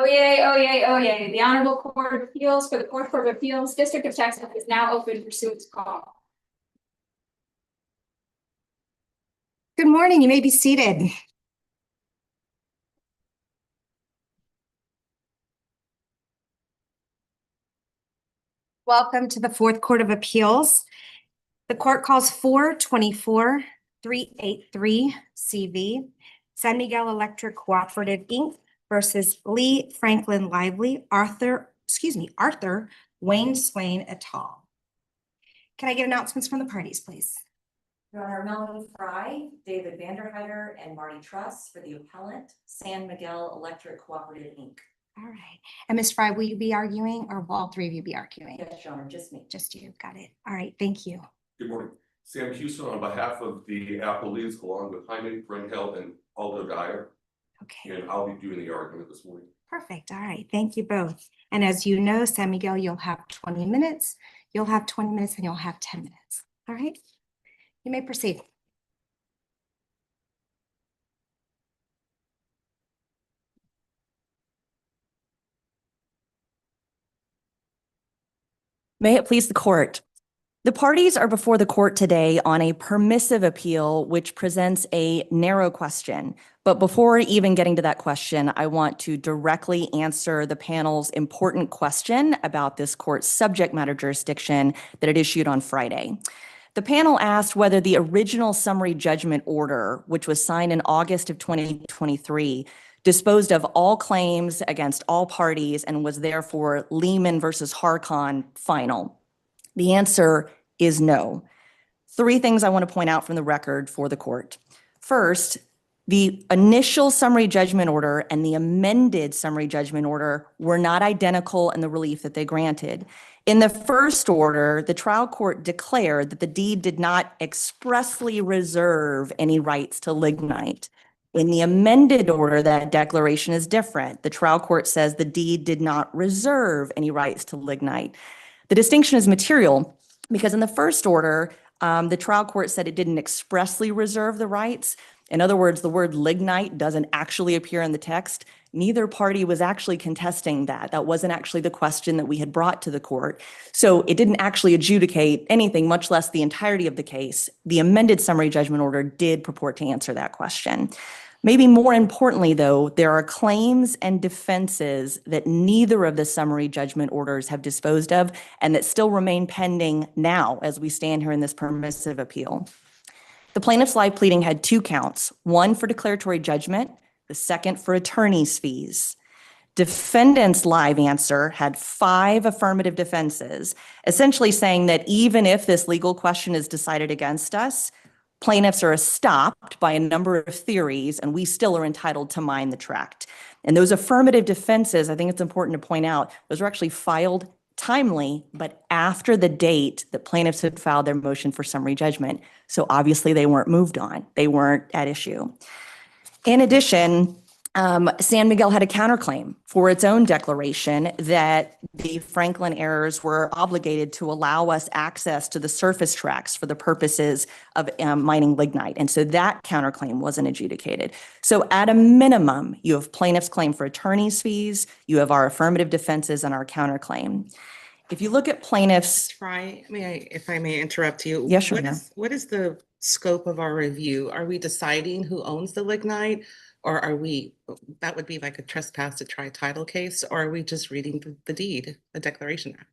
Oh yay, oh yay, oh yay. The Honorable Court of Appeals for the Fourth Court of Appeals, District of Texas is now open pursuant to call. Good morning, you may be seated. Welcome to the Fourth Court of Appeals. The court calls 424-383 CV, San Miguel Electric Cooperative, Inc. versus Lee Franklin Lively, Arthur Wayne Swain et al. Can I get announcements from the parties, please? Your Honor, Melanie Fry, David Vanderheider, and Marty Truss for the appellant, San Miguel Electric Cooperative, Inc. All right. And Ms. Fry, will you be arguing or will all three of you be arguing? Yes, Your Honor, just me. Just you. Got it. All right. Thank you. Good morning. Sam Houston on behalf of the appellees, along with Hyman Brenheld and Aldo Dyer. Okay. And I'll be doing the argument this morning. Perfect. All right. Thank you both. And as you know, San Miguel, you'll have 20 minutes. You'll have 20 minutes and you'll have 10 minutes. All right. You may proceed. May it please the court. The parties are before the court today on a permissive appeal, which presents a narrow question. But before even getting to that question, I want to directly answer the panel's important question about this court's subject matter jurisdiction that it issued on Friday. The panel asked whether the original summary judgment order, which was signed in August of 2023, disposed of all claims against all parties and was therefore Lehman versus Harcon final. The answer is no. Three things I want to point out from the record for the court. First, the initial summary judgment order and the amended summary judgment order were not identical in the relief that they granted. In the first order, the trial court declared that the deed did not expressly reserve any rights to lignite. In the amended order, that declaration is different. The trial court says the deed did not reserve any rights to lignite. The distinction is material because in the first order, the trial court said it didn't expressly reserve the rights. In other words, the word lignite doesn't actually appear in the text. Neither party was actually contesting that. That wasn't actually the question that we had brought to the court. So it didn't actually adjudicate anything, much less the entirety of the case. The amended summary judgment order did purport to answer that question. Maybe more importantly, though, there are claims and defenses that neither of the summary judgment orders have disposed of and that still remain pending now as we stand here in this permissive appeal. The plaintiff's live pleading had two counts, one for declaratory judgment, the second for attorney's fees. Defendant's live answer had 5 affirmative defenses, essentially saying that even if this legal question is decided against us, plaintiffs are stopped by a number of theories and we still are entitled to mine the tract. And those affirmative defenses, I think it's important to point out, those were actually filed timely, but after the date that plaintiffs had filed their motion for summary judgment. So obviously they weren't moved on. They weren't at issue. In addition, San Miguel had a counterclaim for its own declaration that the Franklin heirs were obligated to allow us access to the surface tracts for the purposes of mining lignite. And so that counterclaim wasn't adjudicated. So at a minimum, you have plaintiff's claim for attorney's fees, you have our affirmative defenses and our counterclaim. If you look at plaintiffs— Try, if I may interrupt you. Yes, sure. What is the scope of our review? Are we deciding who owns the lignite? Or are we, that would be like a trespass to try title case, or are we just reading the deed, the declaration act,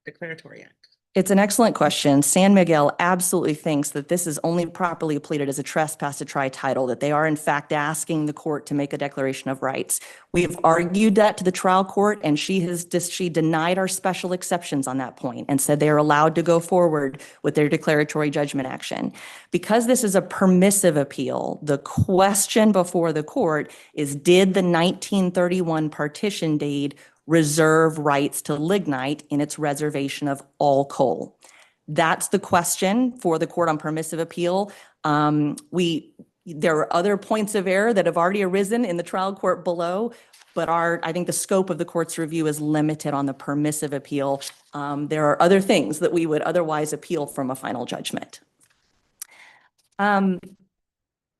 declaratory act? It's an excellent question. San Miguel absolutely thinks that this is only properly pleaded as a trespass to try title, that they are in fact asking the court to make a declaration of rights. We've argued that to the trial court and she denied our special exceptions on that point and said they are allowed to go forward with their declaratory judgment action. Because this is a permissive appeal, the question before the court is, did the 1931 partition deed reserve rights to lignite in its reservation of all coal? That's the question for the court on permissive appeal. There are other points of error that have already arisen in the trial court below, but I think the scope of the court's review is limited on the permissive appeal. There are other things that we would otherwise appeal from a final judgment.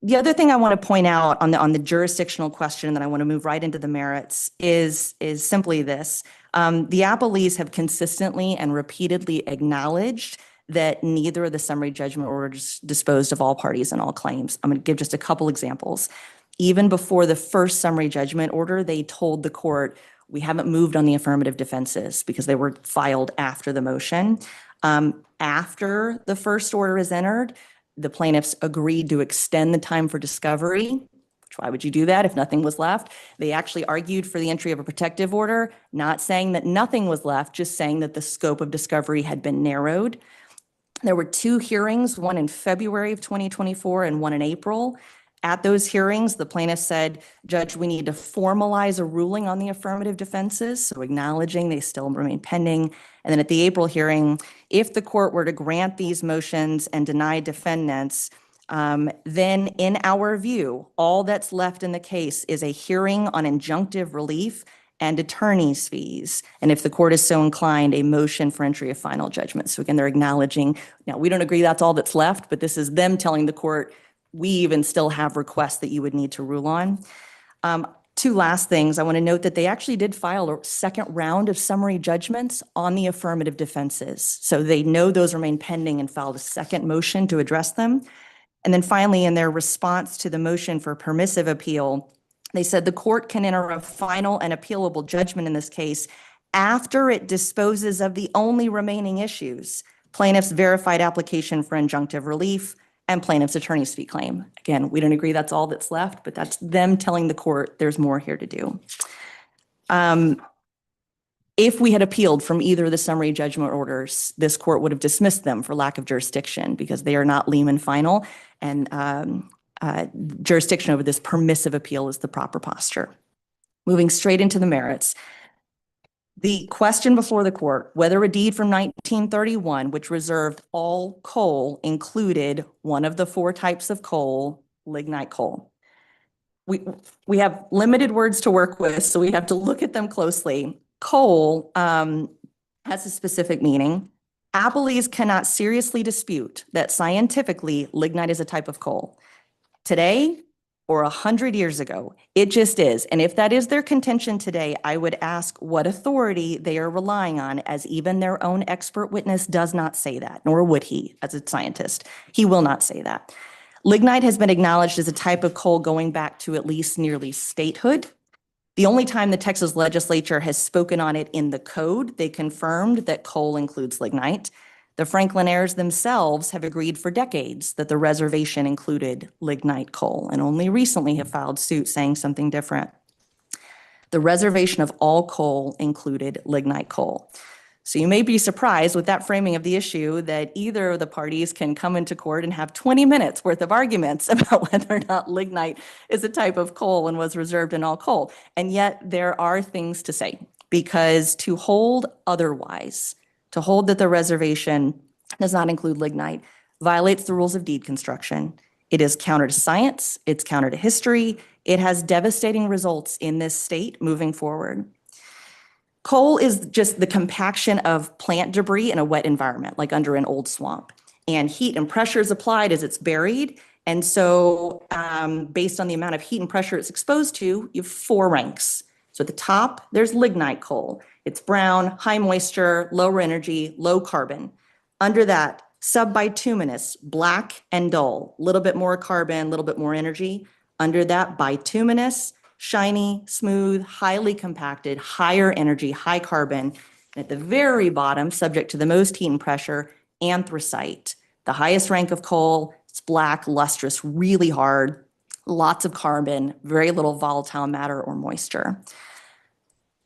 The other thing I want to point out on the jurisdictional question, and then I want to move right into the merits, is simply this. The appellees have consistently and repeatedly acknowledged that neither of the summary judgment orders disposed of all parties and all claims. I'm going to give just a couple examples. Even before the first summary judgment order, they told the court, we haven't moved on the affirmative defenses because they were filed after the motion. After the first order is entered, the plaintiffs agreed to extend the time for discovery. Which, why would you do that if nothing was left? They actually argued for the entry of a protective order, not saying that nothing was left, just saying that the scope of discovery had been narrowed. There were 2 hearings, one in February of 2024 and one in April. At those hearings, the plaintiff said, Judge, we need to formalize a ruling on the affirmative defenses, so acknowledging they still remain pending. And then at the April hearing, if the court were to grant these motions and deny defendants, then in our view, all that's left in the case is a hearing on injunctive relief and attorney's fees. And if the court is so inclined, a motion for entry of final judgment. So again, they're acknowledging, now we don't agree that's all that's left, but this is them telling the court, we even still have requests that you would need to rule on. 2 last things. I want to note that they actually did file a second round of summary judgments on the affirmative defenses. So they know those remain pending and filed a second motion to address them. And then finally, in their response to the motion for permissive appeal, they said the court can enter a final and appealable judgment in this case after it disposes of the only remaining issues, plaintiff's verified application for injunctive relief and plaintiff's attorney's fee claim. Again, we don't agree that's all that's left, but that's them telling the court there's more here to do. If we had appealed from either of the summary judgment orders, this court would have dismissed them for lack of jurisdiction because they are not Lehman final, and jurisdiction over this permissive appeal is the proper posture. Moving straight into the merits. The question before the court, whether a deed from 1931, which reserved all coal, included one of the 4 types of coal, lignite coal. We have limited words to work with, so we have to look at them closely. Coal has a specific meaning. Appellees cannot seriously dispute that scientifically lignite is a type of coal. Today, or 100 years ago, it just is. And if that is their contention today, I would ask what authority they are relying on, as even their own expert witness does not say that, nor would he as a scientist. He will not say that. Lignite has been acknowledged as a type of coal going back to at least nearly statehood. The only time the Texas legislature has spoken on it in the code, they confirmed that coal includes lignite. The Franklin heirs themselves have agreed for decades that the reservation included lignite coal, and only recently have filed suit saying something different. The reservation of all coal included lignite coal. So you may be surprised with that framing of the issue that either of the parties can come into court and have 20 minutes worth of arguments about whether or not lignite is a type of coal and was reserved in all coal. And yet there are things to say, because to hold otherwise, to hold that the reservation does not include lignite, violates the rules of deed construction. It is counter to science, it's counter to history, it has devastating results in this state moving forward. Coal is just the compaction of plant debris in a wet environment, like under an old swamp. And heat and pressure is applied as it's buried. And so based on the amount of heat and pressure it's exposed to, you have 4 ranks. So at the top, there's lignite coal. It's brown, high moisture, lower energy, low carbon. Under that, subbituminous, black and dull, a little bit more carbon, a little bit more energy. Under that, bituminous, shiny, smooth, highly compacted, higher energy, high carbon. And at the very bottom, subject to the most heat and pressure, anthracite, the highest rank of coal. It's black, lustrous, really hard, lots of carbon, very little volatile matter or moisture.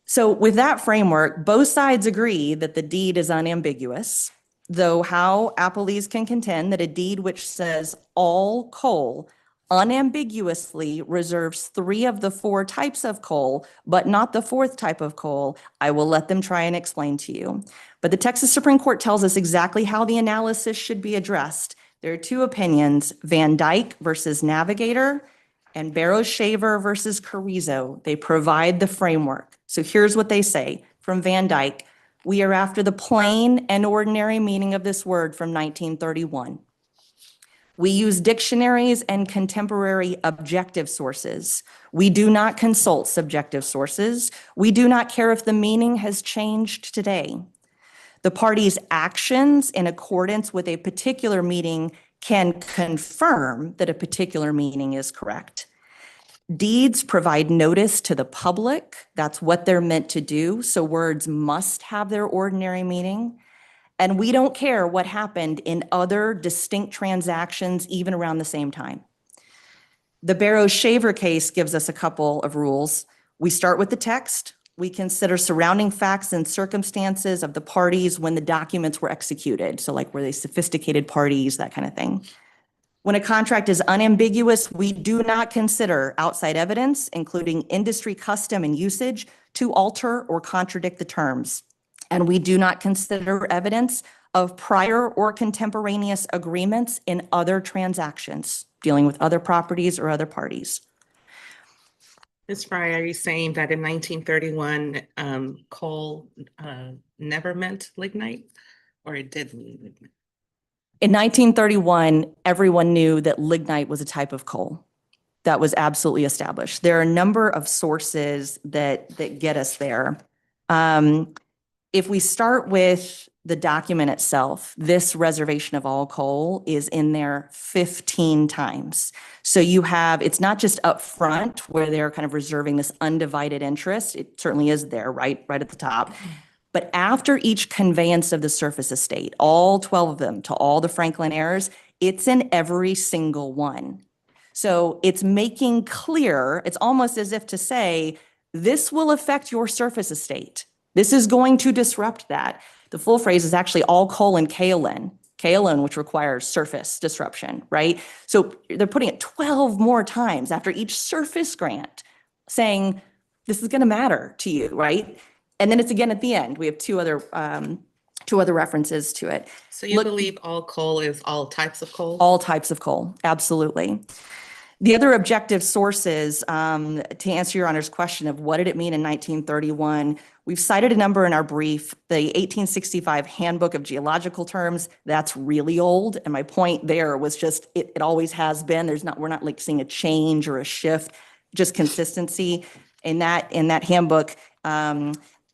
So with that framework, both sides agree that the deed is unambiguous, though how appellees can contend that a deed which says all coal unambiguously reserves 3 of the 4 types of coal, but not the 4th type of coal, I will let them try and explain to you. But the Texas Supreme Court tells us exactly how the analysis should be addressed. There are 2 opinions, Van Dyke versus Navigator and Barrow-Shaver versus Carrizo. They provide the framework. So here's what they say from Van Dyke. We are after the plain and ordinary meaning of this word from 1931. We use dictionaries and contemporary objective sources. We do not consult subjective sources. We do not care if the meaning has changed today. The party's actions in accordance with a particular meaning can confirm that a particular meaning is correct. Deeds provide notice to the public. That's what they're meant to do. So words must have their ordinary meaning. And we don't care what happened in other distinct transactions, even around the same time. The Barrow-Shaver case gives us a couple of rules. We start with the text. We consider surrounding facts and circumstances of the parties when the documents were executed. So like, were they sophisticated parties, that kind of thing. When a contract is unambiguous, we do not consider outside evidence, including industry custom and usage, to alter or contradict the terms. And we do not consider evidence of prior or contemporaneous agreements in other transactions, dealing with other properties or other parties. Ms. Fry, are you saying that in 1931, coal never meant lignite, or it did mean lignite? In 1931, everyone knew that lignite was a type of coal. That was absolutely established. There are a number of sources that get us there. If we start with the document itself, this reservation of all coal is in there 15 times. So you have, it's not just up front where they're kind of reserving this undivided interest. It certainly is there, right at the top. But after each conveyance of the surface estate, all 12 of them to all the Franklin heirs, it's in every single one. So it's making clear, it's almost as if to say, this will affect your surface estate. This is going to disrupt that. The full phrase is actually all coal and kaolin. Kaolin, which requires surface disruption, right? So they're putting it 12 more times after each surface grant, saying, this is going to matter to you, right? And then it's again at the end. We have two other references to it. So you believe all coal is all types of coal? All types of coal, absolutely. The other objective sources, to answer your Honor's question of what did it mean in 1931, we've cited a number in our brief, the 1865 Handbook of Geological Terms. That's really old. And my point there was just, it always has been. We're not like seeing a change or a shift, just consistency. In that handbook,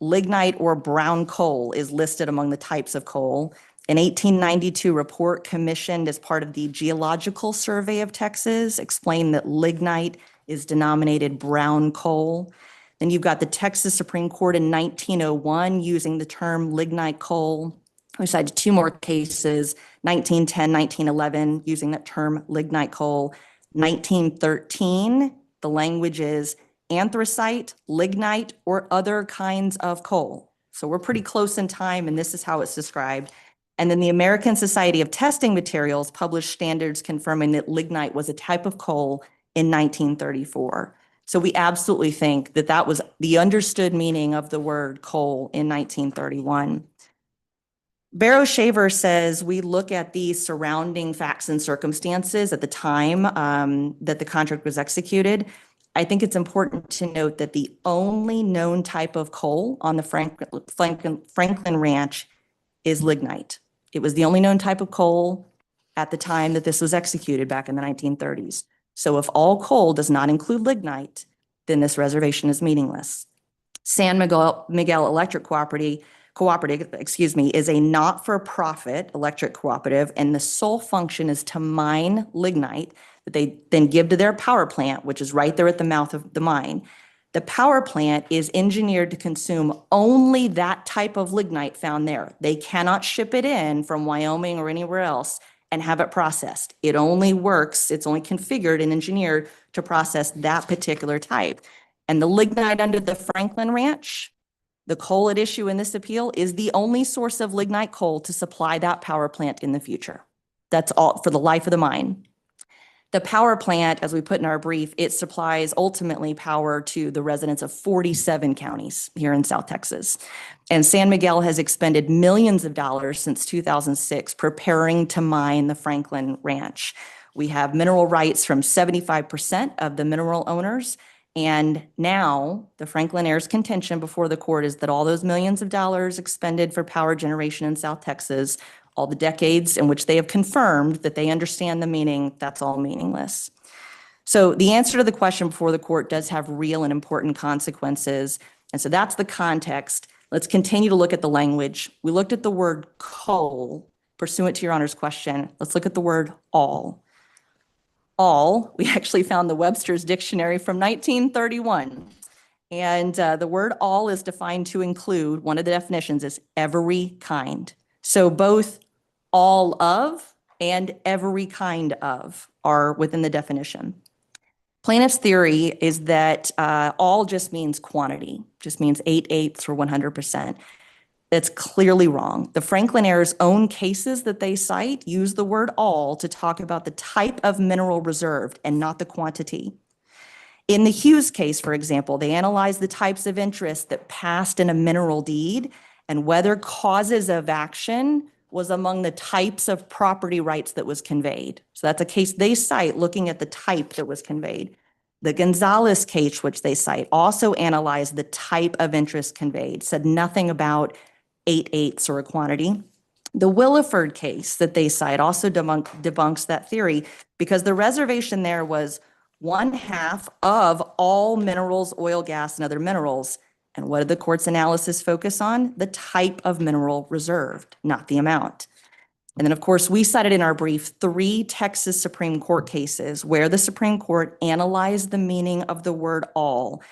lignite or brown coal is listed among the types of coal. An 1892 report commissioned as part of the Geological Survey of Texas explained that lignite is denominated brown coal. Then you've got the Texas Supreme Court in 1901 using the term lignite coal. We cited two more cases, 1910, 1911, using that term lignite coal. 1913, the language is anthracite, lignite, or other kinds of coal. So we're pretty close in time, and this is how it's described. And then the American Society of Testing Materials published standards confirming that lignite was a type of coal in 1934. So we absolutely think that that was the understood meaning of the word coal in 1931. Barrow-Shaver says we look at the surrounding facts and circumstances at the time that the contract was executed. I think it's important to note that the only known type of coal on the Franklin Ranch is lignite. It was the only known type of coal at the time that this was executed back in the 1930s. So if all coal does not include lignite, then this reservation is meaningless. San Miguel Electric Cooperative, is a not-for-profit electric cooperative, and the sole function is to mine lignite that they then give to their power plant, which is right there at the mouth of the mine. The power plant is engineered to consume only that type of lignite found there. They cannot ship it in from Wyoming or anywhere else and have it processed. It only works, it's only configured and engineered to process that particular type. And the lignite under the Franklin Ranch, the coal at issue in this appeal, is the only source of lignite coal to supply that power plant in the future. That's all for the life of the mine. The power plant, as we put in our brief, it supplies ultimately power to the residents of 47 counties here in South Texas. And San Miguel has expended millions of dollars since 2006 preparing to mine the Franklin Ranch. We have mineral rights from 75% of the mineral owners. And now the Franklin heirs' contention before the court is that all those millions of dollars expended for power generation in South Texas all the decades in which they have confirmed that they understand the meaning, that's all meaningless. So the answer to the question before the court does have real and important consequences. And so that's the context. Let's continue to look at the language. We looked at the word coal pursuant to your honor's question. Let's look at the word all. All, we actually found the Webster's Dictionary from 1931. And the word all is defined to include, one of the definitions is every kind. So both all of and every kind of are within the definition. Plaintiff's theory is that all just means quantity, just means 8/8 or 100%. That's clearly wrong. The Franklin Heirs' own cases that they cite use the word all to talk about the type of mineral reserved and not the quantity. In the Hughes case, for example, they analyzed the types of interest that passed in a mineral deed and whether causes of action was among the types of property rights that was conveyed. So that's a case they cite looking at the type that was conveyed. The Gonzalez case, which they cite, also analyzed the type of interest conveyed, said nothing about 8/8 or a quantity. The Williford case that they cite also debunks that theory because the reservation there was 1/2 of all minerals, oil, gas, and other minerals. And what did the court's analysis focus on? The type of mineral reserved, not the amount. And then, of course, we cited in our brief 3 Texas Supreme Court cases where the Supreme Court analyzed the meaning of the word all.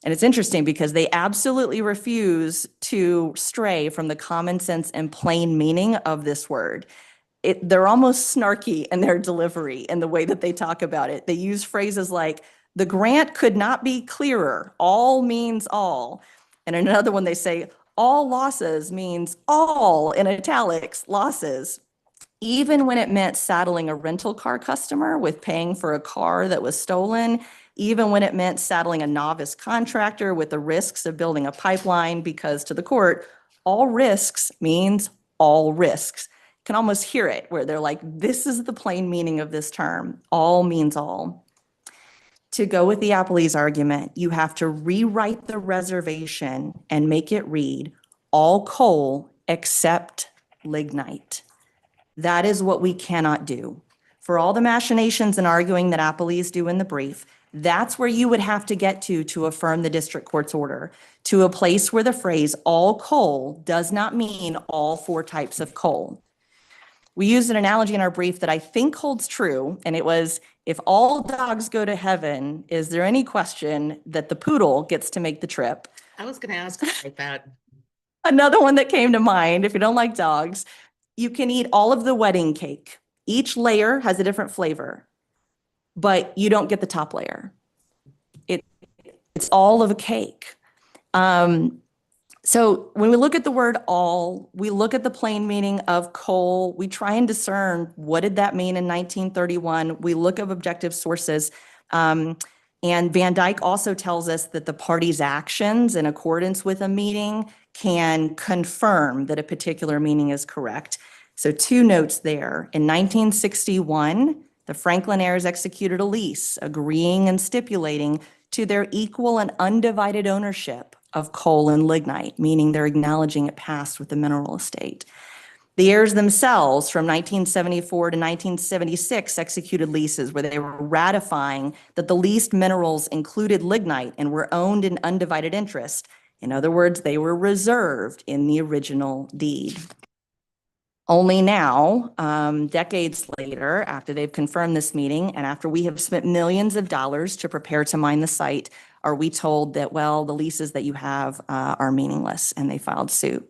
And it's interesting because they absolutely refuse to stray from the common sense and plain meaning of this word. They're almost snarky in their delivery and the way that they talk about it. They use phrases like, the grant could not be clearer. All means all. And another one, they say, all losses means all, in italics, losses. Even when it meant saddling a rental car customer with paying for a car that was stolen, even when it meant saddling a novice contractor with the risks of building a pipeline, because to the court, all risks means all risks. You can almost hear it where they're like, this is the plain meaning of this term. All means all. To go with the appellee's argument, you have to rewrite the reservation and make it read all coal except lignite. That is what we cannot do. For all the machinations and arguing that appellees do in the brief, that's where you would have to get to affirm the district court's order, to a place where the phrase all coal does not mean all 4 types of coal. We used an analogy in our brief that I think holds true, and it was, if all dogs go to heaven, is there any question that the poodle gets to make the trip? I was going to ask like that. Another one that came to mind, if you don't like dogs, you can eat all of the wedding cake. Each layer has a different flavor, but you don't get the top layer. It's all of a cake. So when we look at the word all, we look at the plain meaning of coal. We try and discern what did that mean in 1931. We look at objective sources. And Van Dyke also tells us that the party's actions in accordance with a meaning can confirm that a particular meaning is correct. So 2 notes there. In 1961, the Franklin heirs executed a lease agreeing and stipulating to their equal and undivided ownership of coal and lignite, meaning they're acknowledging it passed with the mineral estate. The heirs themselves from 1974 to 1976 executed leases where they were ratifying that the leased minerals included lignite and were owned in undivided interest. In other words, they were reserved in the original deed. Only now, decades later, after they've confirmed this meeting and after we have spent millions of dollars to prepare to mine the site, are we told that, well, the leases that you have are meaningless, and they filed suit.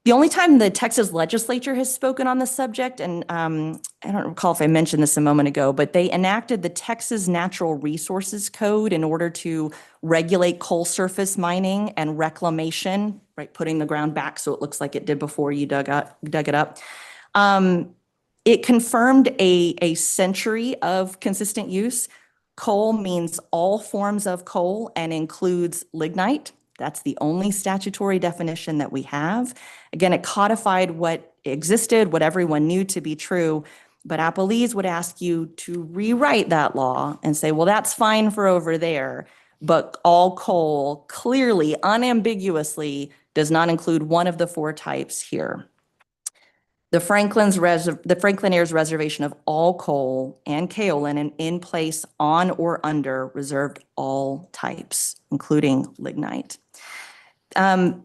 The only time the Texas legislature has spoken on this subject, and I don't recall if I mentioned this a moment ago, but they enacted the Texas Natural Resources Code in order to regulate coal surface mining and reclamation, right, putting the ground back so it looks like it did before you dug it up. It confirmed a century of consistent use. Coal means all forms of coal and includes lignite. That's the only statutory definition that we have. Again, it codified what existed, what everyone knew to be true, but appellees would ask you to rewrite that law and say, well, that's fine for over there, but all coal clearly, unambiguously does not include one of the 4 types here. The Franklin Airs reservation of all coal and kaolin in place on or under reserved all types, including lignite.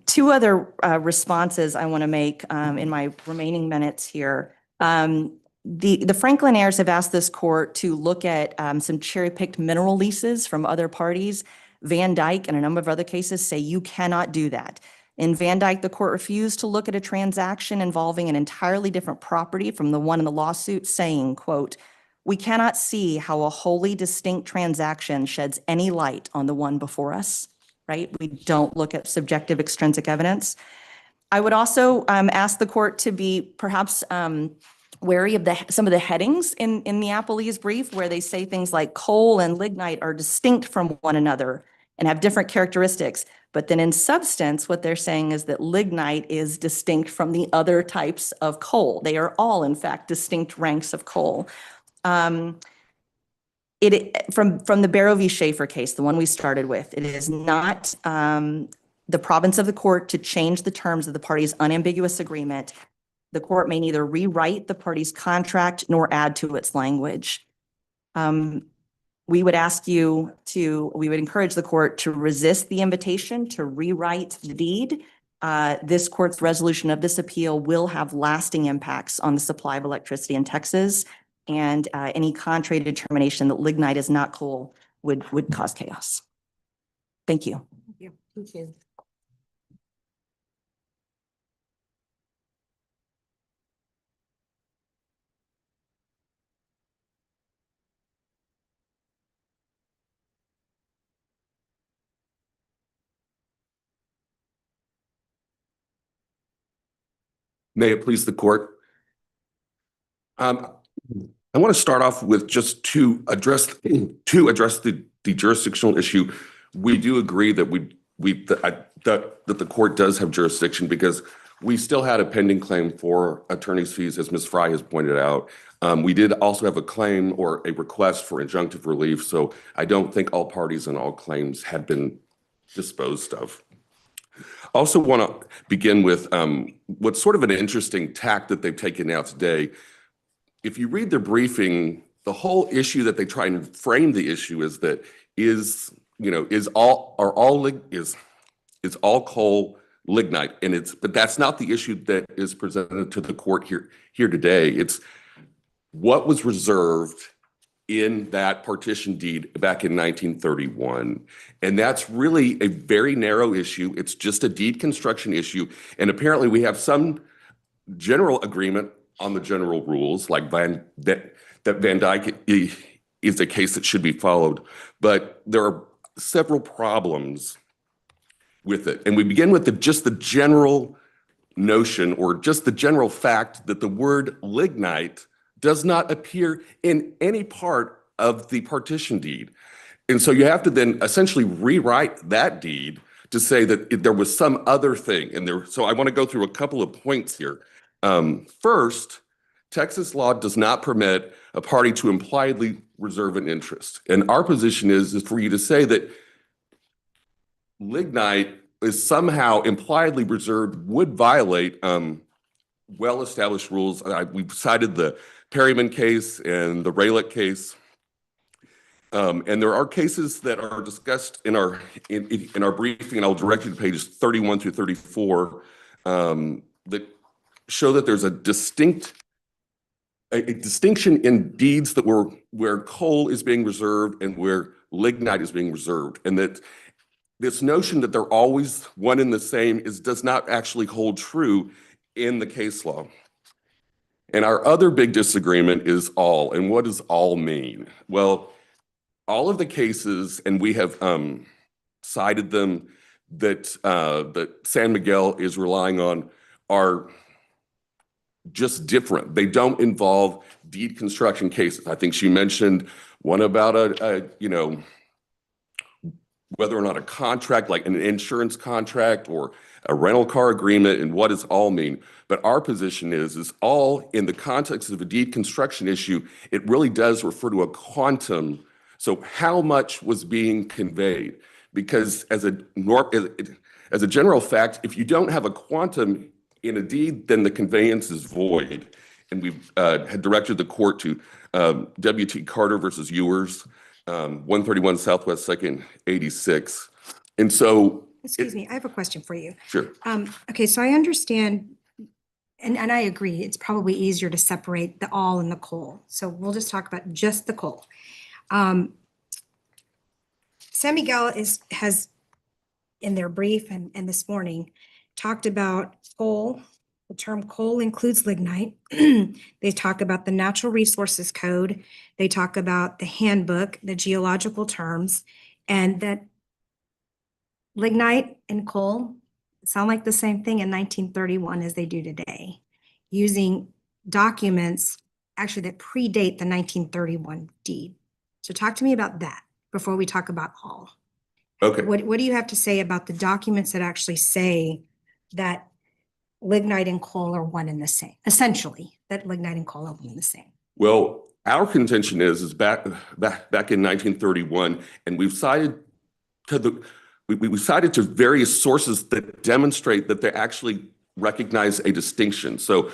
Two other responses I want to make in my remaining minutes here. The Franklin Airs have asked this court to look at some cherry-picked mineral leases from other parties. Van Dyke and a number of other cases say you cannot do that. In Van Dyke, the court refused to look at a transaction involving an entirely different property from the one in the lawsuit, saying, quote, "We cannot see how a wholly distinct transaction sheds any light on the one before us," right? We don't look at subjective extrinsic evidence. I would also ask the court to be perhaps wary of some of the headings in the Applebee's brief where they say things like coal and lignite are distinct from one another and have different characteristics. But then in substance, what they're saying is that lignite is distinct from the other types of coal. They are all, in fact, distinct ranks of coal. From the Barrow v. Schaefer case, the one we started with, it is not the province of the court to change the terms of the party's unambiguous agreement. The court may neither rewrite the party's contract nor add to its language. We would encourage the court to resist the invitation to rewrite the deed. This court's resolution of this appeal will have lasting impacts on the supply of electricity in Texas, and any contrary determination that lignite is not coal would cause chaos. Thank you. Thank you. May it please the court. I want to start off with just to address the jurisdictional issue. We do agree that that the court does have jurisdiction because we still had a pending claim for attorney's fees, as Ms. Fry has pointed out. We did also have a claim or a request for injunctive relief, so I don't think all parties and all claims have been disposed of. Also want to begin with what's sort of an interesting tack that they've taken now today. If you read their briefing, the whole issue that they try and frame the issue is that is all coal lignite, and but that's not the issue that is presented to the court here today. It's what was reserved in that partition deed back in 1931. And that's really a very narrow issue. It's just a deed construction issue. And apparently we have some general agreement on the general rules, like that Van Dyke is a case that should be followed. But there are several problems with it. And we begin with just the general notion or just the general fact that the word lignite does not appear in any part of the partition deed. And so you have to then essentially rewrite that deed to say that there was some other thing in there. So I want to go through a couple of points here. First, Texas law does not permit a party to impliedly reserve an interest. And our position is for you to say that lignite is somehow impliedly reserved would violate well-established rules. We've cited the Perryman case and the Raylick case. And there are cases that are discussed in our briefing, and I'll direct you to pages 31 through 34, that show that there's a distinction in deeds that where coal is being reserved and where lignite is being reserved, and that this notion that they're always one and the same does not actually hold true in the case law. And our other big disagreement is all. And what does all mean? Well, all of the cases, and we have cited them, that San Miguel is relying on are just different. They don't involve deed construction cases. I think she mentioned one about whether or not a contract, like an insurance contract or a rental car agreement, and what does all mean? But our position is all in the context of a deed construction issue, it really does refer to a quantum. So how much was being conveyed? Because as a general fact, if you don't have a quantum in a deed, then the conveyance is void. And we've had directed the court to W.T. Carter versus Ewers, 131 Southwest 2nd, 86. And so, Excuse me, I have a question for you. sure. Okay, so I understand, and I agree, it's probably easier to separate the all and the coal. So we'll just talk about just the coal. San Miguel has, in their brief and this morning, talked about coal. The term coal includes lignite. They talk about the Natural Resources Code. They talk about the handbook, the geological terms, and that lignite and coal sound like the same thing in 1931 as they do today, using documents actually that predate the 1931 deed. So talk to me about that before we talk about all. Okay. What do you have to say about the documents that actually say that lignite and coal are one and the same, essentially, that lignite and coal are one and the same? Well, our contention is back in 1931, and we've cited to various sources that demonstrate that they actually recognize a distinction. So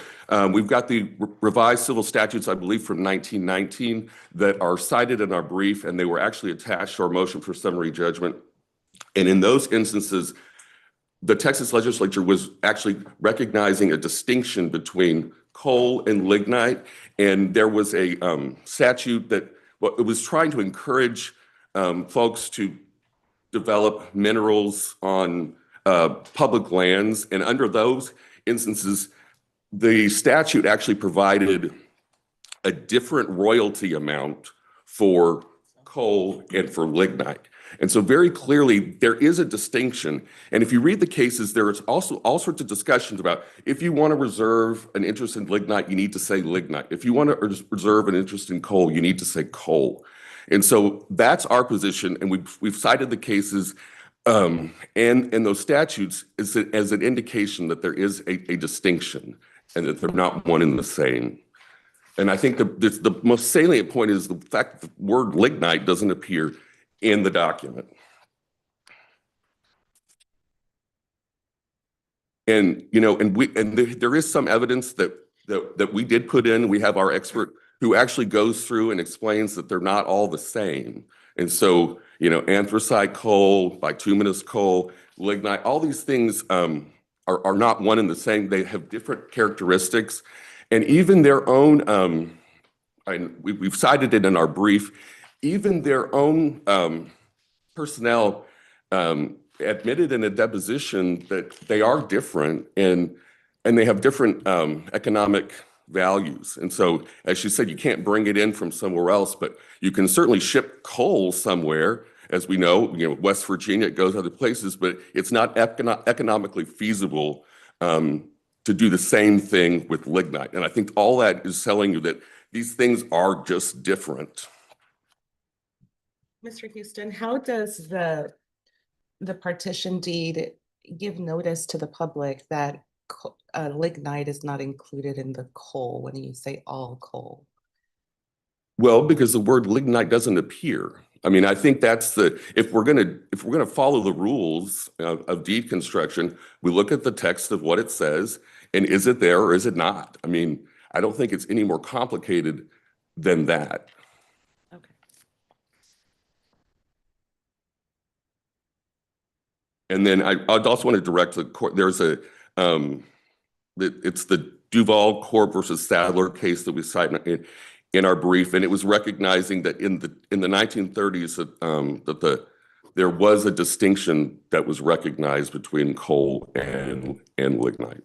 we've got the revised civil statutes, I believe, from 1919 that are cited in our brief, and they were actually attached to our motion for summary judgment. And in those instances, the Texas legislature was actually recognizing a distinction between coal and lignite. And there was a statute that it was trying to encourage folks to develop minerals on public lands. And under those instances, the statute actually provided a different royalty amount for coal and for lignite. And so very clearly, there is a distinction. And if you read the cases, there is also all sorts of discussions about if you want to reserve an interest in lignite, you need to say lignite. If you want to reserve an interest in coal, you need to say coal. And so that's our position. And we've cited the cases and those statutes as an indication that there is a distinction and that they're not one and the same. And I think the most salient point is the fact that the word lignite doesn't appear in the document. And there is some evidence that we did put in. We have our expert who actually goes through and explains that they're not all the same. And so, anthracite coal, bituminous coal, lignite, all these things are not one and the same. They have different characteristics. And even their own, we've cited it in our brief, even their own personnel admitted in a deposition that they are different and they have different economic values. And so, as she said, you can't bring it in from somewhere else, but you can certainly ship coal somewhere. As we know, West Virginia, it goes other places, but it's not economically feasible to do the same thing with lignite. And I think all that is telling you that these things are just different. Mr. Houston, how does the partition deed give notice to the public that lignite is not included in the coal when you say all coal? Well, because the word lignite doesn't appear. I mean, I think that's if we're gonna follow the rules of deed construction, we look at the text of what it says, and is it there or is it not? I mean, I don't think it's any more complicated than that. Okay. And then I'd also want to direct the court. There's it's the Duval Corp versus Sadler case that we cite in our brief, and it was recognizing that in the 1930s that there was a distinction that was recognized between coal and lignite.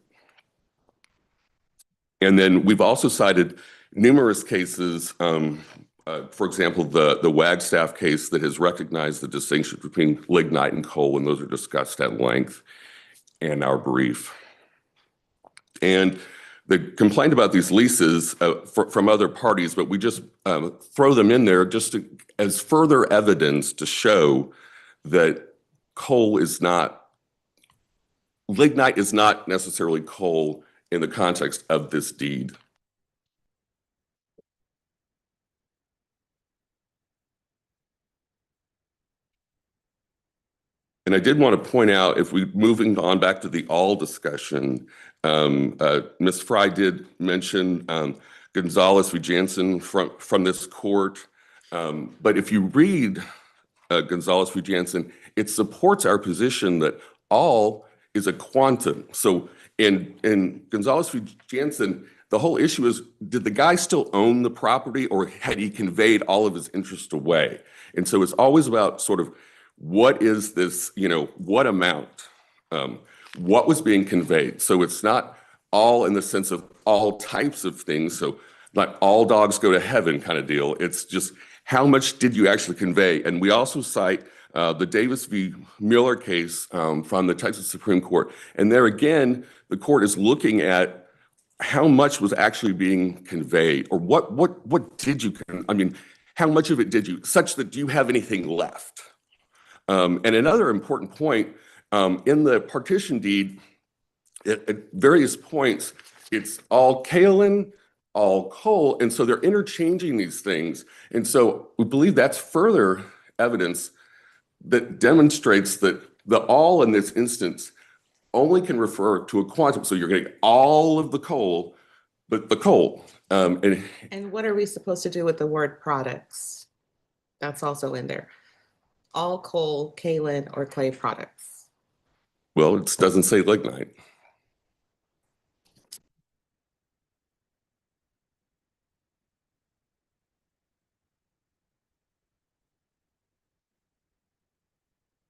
And then we've also cited numerous cases, for example, the Wagstaff case that has recognized the distinction between lignite and coal, and those are discussed at length in our brief. And the complaint about these leases from other parties, but we just throw them in there just as further evidence to show that lignite is not necessarily coal in the context of this deed. And I did want to point out, if we moving on back to the all discussion, Ms. Fry did mention Gonzalez v. Jansen from this court. But if you read Gonzalez v. Jansen, it supports our position that all is a quantum. So in Gonzalez v. Jansen, the whole issue is, did the guy still own the property, or had he conveyed all of his interest away? And so it's always about sort of, what is this, what amount, what was being conveyed? So it's not all in the sense of all types of things. So not all dogs go to heaven kind of deal. It's just, how much did you actually convey? And we also cite the Davis v. Miller case from the Texas Supreme Court. And there again, the court is looking at how much was actually being conveyed, or what did you, how much of it did you, such that do you have anything left? And another important point, in the partition deed, at various points, it's all kaolin, all coal, and so they're interchanging these things. And so we believe that's further evidence that demonstrates that the all in this instance only can refer to a quantum. So you're getting all of the coal, but the coal. And what are we supposed to do with the word products? That's also in there. All coal, kaolin, or clay products. Well, it doesn't say lignite.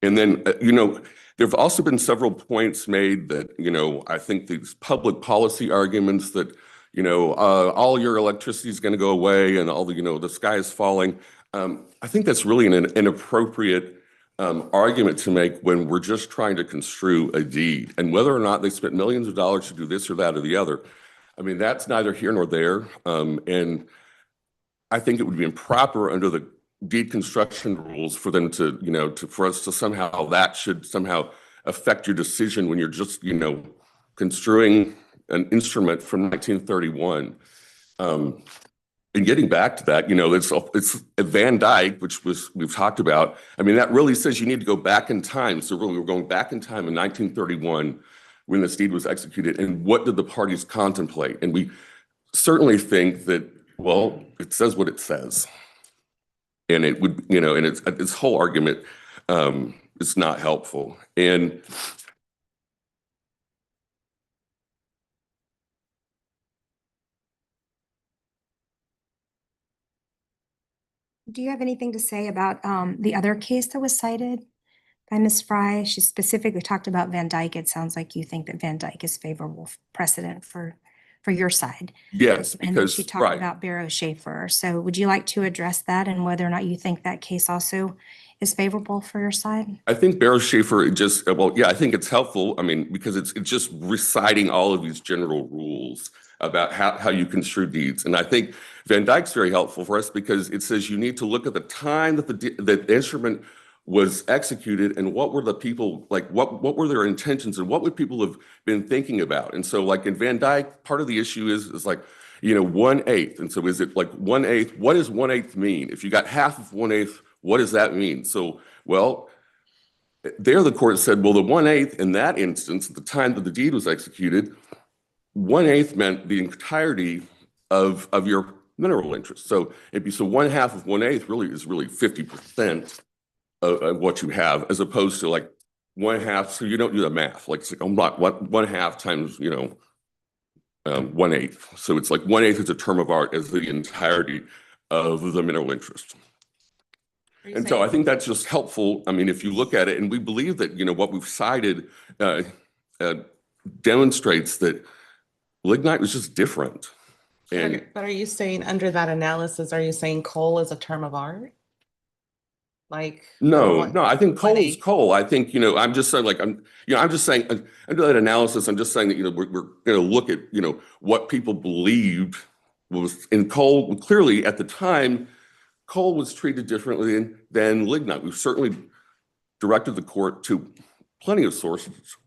And then, there have also been several points made that, I think these public policy arguments that, all your electricity is going to go away and all the sky is falling. I think that's really an inappropriate argument to make when we're just trying to construe a deed. And whether or not they spent millions of dollars to do this or that or the other, that's neither here nor there. And I think it would be improper under the deed construction rules for them to, for us to somehow, that should somehow affect your decision when you're just, construing an instrument from 1931. And getting back to that, it's Van Dyke, which we've talked about. That really says you need to go back in time. So really, we're going back in time in 1931 when this deed was executed, and what did the parties contemplate? And we certainly think that, well, it says what it says. And it would, and it's this whole argument is not helpful. And Do you have anything to say about the other case that was cited by Ms. Fry? She specifically talked about Van Dyke. It sounds like you think that Van Dyke is favorable precedent for your side. yes, And then because, she talked right. about Barrow Schaefer. So would you like to address that and whether or not you think that case also is favorable for your side? I think Barrow Schaefer just, well, yeah, I think it's helpful. Because it's just reciting all of these general rules about how you construe deeds. And I think Van Dyke's very helpful for us because it says you need to look at the time that the instrument was executed and what were the people, like what were their intentions and what would people have been thinking about? And so like in Van Dyke, part of the issue is like, 1/8. And so is it like 1/8? What does 1/8 mean? If you got half of 1/8, what does that mean? So, well, there the court said, well, the 1/8 in that instance, at the time that the deed was executed, 1/8 meant the entirety of your mineral interest. So it'd be, so 1/2 of 1/8 really is really 50% of what you have, as opposed to like 1/2. So you don't do the math. Like it's like, what 1/2 times, 1/8. So it's like 1/8 is a term of art as the entirety of the mineral interest. And so I think that's just helpful. If you look at it, and we believe that, what we've cited demonstrates that lignite was just different. And But are you saying under that analysis, are you saying coal is a term of art? Like no, I think coal is 1/8? coal. I think, I'm just saying, I'm just saying under that analysis, I'm just saying that, we're going to look at, what people believed was in coal. Clearly at the time, coal was treated differently than lignite. We've certainly directed the court to plenty of sources.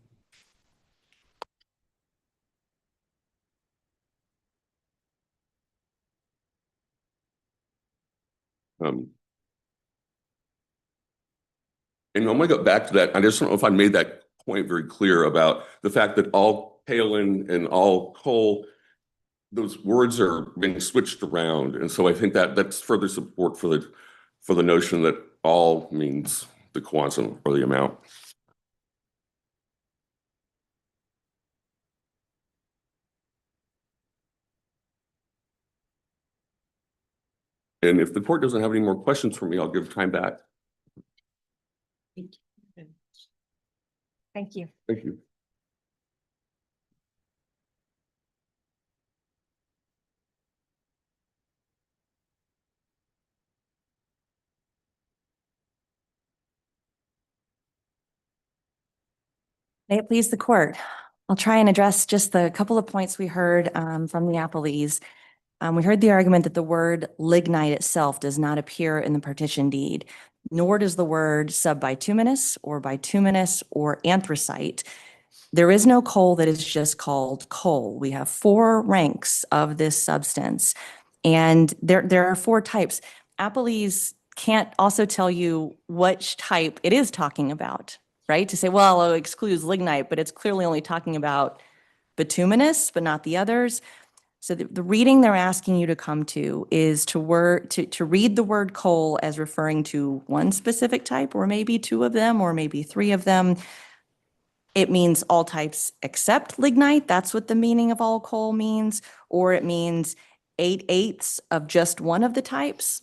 And I'm gonna go back to that. I just don't know if I made that point very clear about the fact that all kaolin and all coal, those words are being switched around. And so I think that that's further support for the notion that all means the quantum or the amount. And if the court doesn't have any more questions for me, I'll give time back. Thank you. Thank you. May it please the court. I'll try and address just the couple of points we heard from the appellees. We heard the argument that the word lignite itself does not appear in the partition deed, nor does the word subbituminous or bituminous or anthracite. There is no coal that is just called coal. We have 4 ranks of this substance, and there are 4 types. Appellees can't also tell you which type it is talking about, right? To say, well, it excludes lignite, but it's clearly only talking about bituminous, but not the others. So the reading they're asking you to come to is to read the word coal as referring to one specific type, or maybe 2 of them, or maybe 3 of them. It means all types except lignite. That's what the meaning of all coal means. Or it means 8/8 of just one of the types.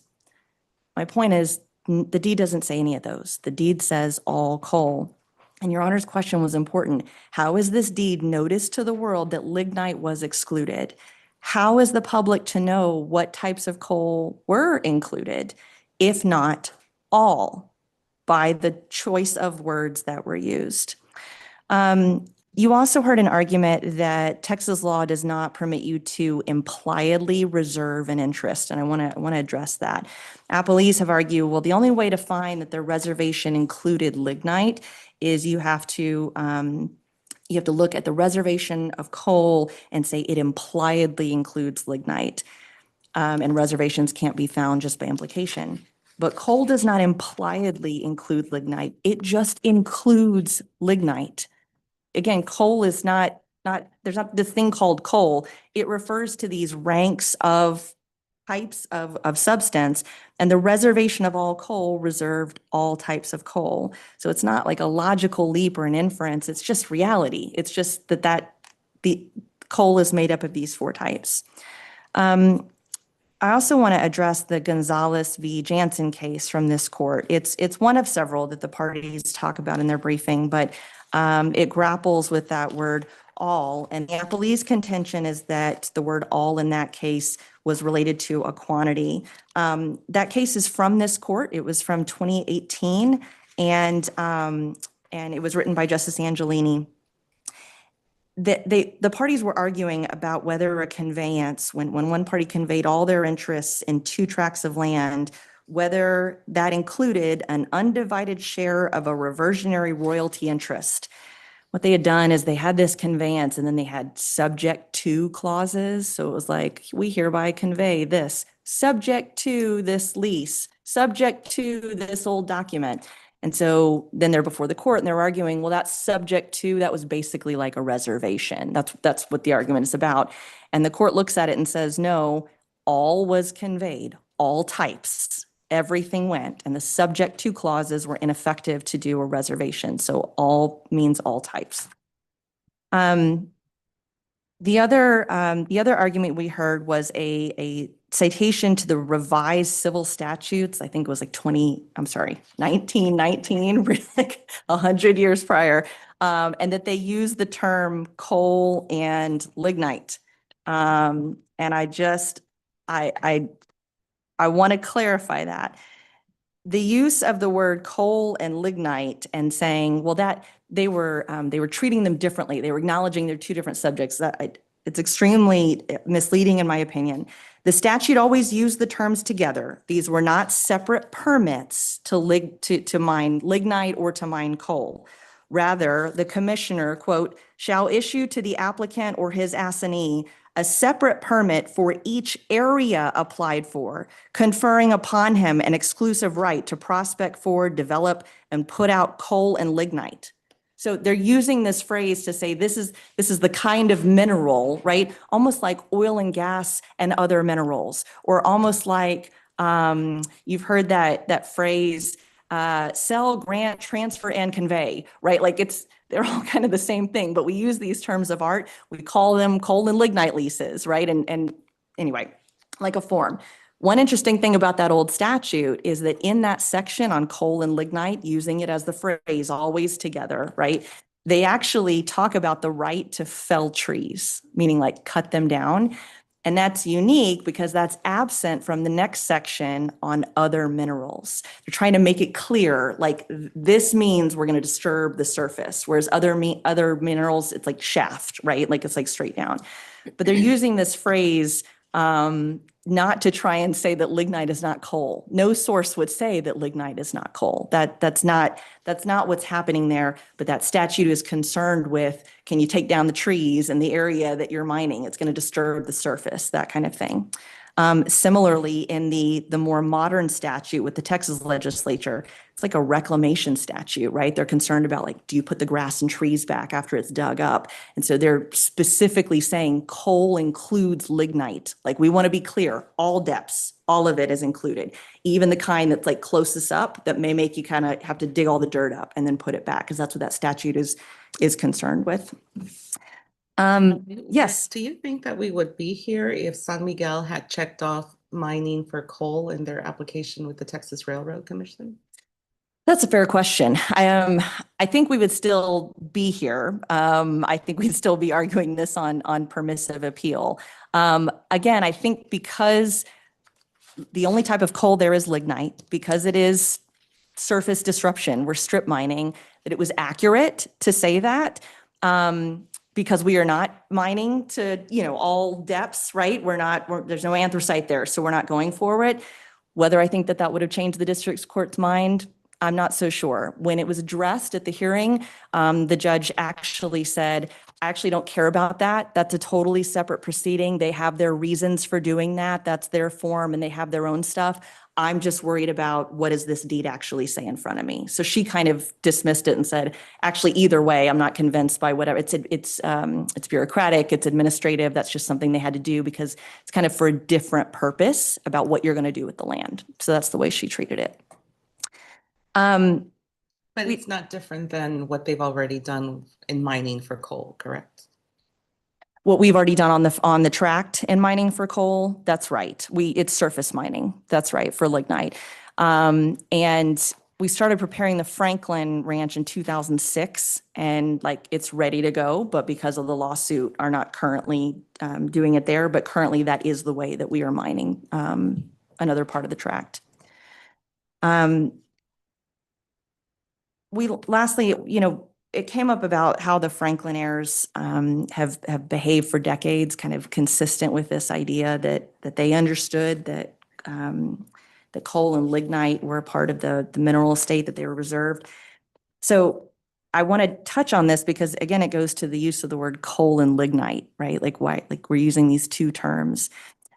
My point is, the deed doesn't say any of those. The deed says all coal. And Your Honor's question was important. How is this deed noticed to the world that lignite was excluded? How is the public to know what types of coal were included, if not all, by the choice of words that were used? You also heard an argument that Texas law does not permit you to impliedly reserve an interest, and I want to address that. Appellees have argued, well, the only way to find that their reservation included lignite is you have to look at the reservation of coal and say it impliedly includes lignite, and reservations can't be found just by implication. But coal does not impliedly include lignite. It just includes lignite. Again, coal is not, there's not this thing called coal. It refers to these ranks of types of substance, and the reservation of all coal reserved all types of coal. So it's not like a logical leap or an inference. It's just reality. It's just that the coal is made up of these 4 types. I also want to address the Gonzalez v. Jansen case from this court. It's one of several that the parties talk about in their briefing, but it grapples with that word all. And the appellee's contention is that the word all in that case was related to a quantity. That case is from this court. It was from 2018, and it was written by Justice Angelini. The parties were arguing about whether a conveyance, when one party conveyed all their interests in 2 tracts of land, whether that included an undivided share of a reversionary royalty interest. What they had done is they had this conveyance and then they had subject to clauses. So it was like, we hereby convey this, subject to this lease, subject to this old document. And so then they're before the court and they're arguing, well, that's subject to, that was basically like a reservation. That's what the argument is about. And the court looks at it and says, no, all was conveyed, all types, everything went, and the subject to clauses were ineffective to do a reservation. So all means all types. The other argument we heard was a citation to the revised civil statutes. I think it was like 1919, like 100 years prior, and that they used the term coal and lignite. And I want to clarify that. The use of the word coal and lignite and saying, well, that they were treating them differently. They were acknowledging they're 2 different subjects. It's extremely misleading in my opinion. The statute always used the terms together. These were not separate permits to mine lignite or to mine coal. Rather, the commissioner, quote, shall issue to the applicant or his assignee a separate permit for each area applied for, conferring upon him an exclusive right to prospect for, develop, and put out coal and lignite. So they're using this phrase to say this is the kind of mineral, right? Almost like oil and gas and other minerals, or almost like you've heard that phrase, sell, grant, transfer, and convey, right? Like they're all kind of the same thing, but we use these terms of art. We call them coal and lignite leases, right? And anyway, like a form. One interesting thing about that old statute is that in that section on coal and lignite, using it as the phrase always together, right? They actually talk about the right to fell trees, meaning like cut them down. And that's unique because that's absent from the next section on other minerals. They're trying to make it clear, like this means we're going to disturb the surface, whereas other minerals, it's like shaft, right? Like it's like straight down. But they're using this phrase not to try and say that lignite is not coal. No source would say that lignite is not coal. That's not what's happening there. But that statute is concerned with, can you take down the trees in the area that you're mining? It's going to disturb the surface, that kind of thing. Similarly, in the more modern statute with the Texas legislature, it's like a reclamation statute, right? They're concerned about like, do you put the grass and trees back after it's dug up? And so they're specifically saying coal includes lignite. Like we want to be clear, all depths, all of it is included. Even the kind that's like closest up that may make you kind of have to dig all the dirt up and then put it back, because that's what that statute is concerned with. Yes. Do you think that we would be here if San Miguel had checked off mining for coal in their application with the Texas Railroad Commission? That's a fair question. I think we would still be here. I think we'd still be arguing this on permissive appeal. Again, I think because the only type of coal there is lignite, because it is surface disruption, we're strip mining, that it was accurate to say that. Because we are not mining to, all depths, right? There's no anthracite there, so we're not going for it. Whether I think that would have changed the district court's mind, I'm not so sure. When it was addressed at the hearing, the judge actually said, I actually don't care about that. That's a totally separate proceeding. They have their reasons for doing that. That's their form and they have their own stuff. I'm just worried about what does this deed actually say in front of me. So she kind of dismissed it and said, actually, either way, I'm not convinced by whatever. It's bureaucratic, it's administrative. That's just something they had to do because it's kind of for a different purpose about what you're going to do with the land. So that's the way she treated it. But it's not different than what they've already done in mining for coal, correct? What we've already done on the tract in mining for coal, that's right. It's surface mining, that's right, for lignite. And we started preparing the Franklin Ranch in 2006, and like it's ready to go, but because of the lawsuit, are not currently doing it there. But currently, that is the way that we are mining another part of the tract. Lastly, it came up about how the Franklin heirs have behaved for decades, kind of consistent with this idea that they understood that the coal and lignite were a part of the mineral estate, that they were reserved. So I want to touch on this because, again, it goes to the use of the word coal and lignite, right? Like why, like we're using these two terms.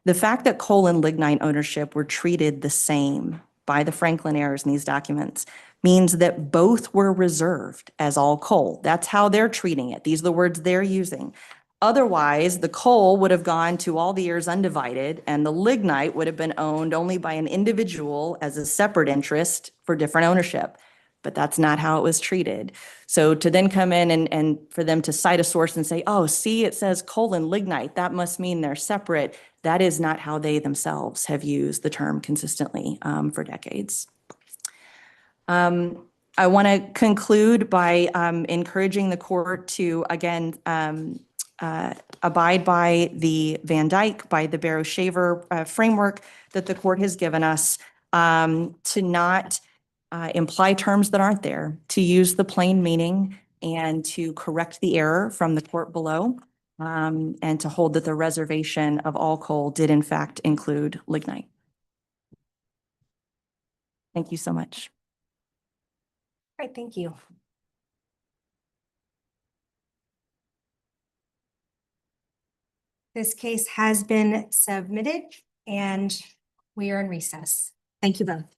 The fact that coal and lignite ownership were treated the same by the Franklin heirs in these documents means that both were reserved as all coal. That's how they're treating it. These are the words they're using. Otherwise, the coal would have gone to all the heirs undivided, and the lignite would have been owned only by an individual as a separate interest for different ownership. But that's not how it was treated. So to then come in and for them to cite a source and say, oh, see, it says coal and lignite, that must mean they're separate. That is not how they themselves have used the term consistently for decades. I want to conclude by encouraging the court to, again, abide by the Van Dyke, by the Barrow-Shaver framework that the court has given us, to not imply terms that aren't there, to use the plain meaning and to correct the error from the court below, and to hold that the reservation of all coal did in fact include lignite. Thank you so much. All right, thank you. This case has been submitted and we are in recess. Thank you both.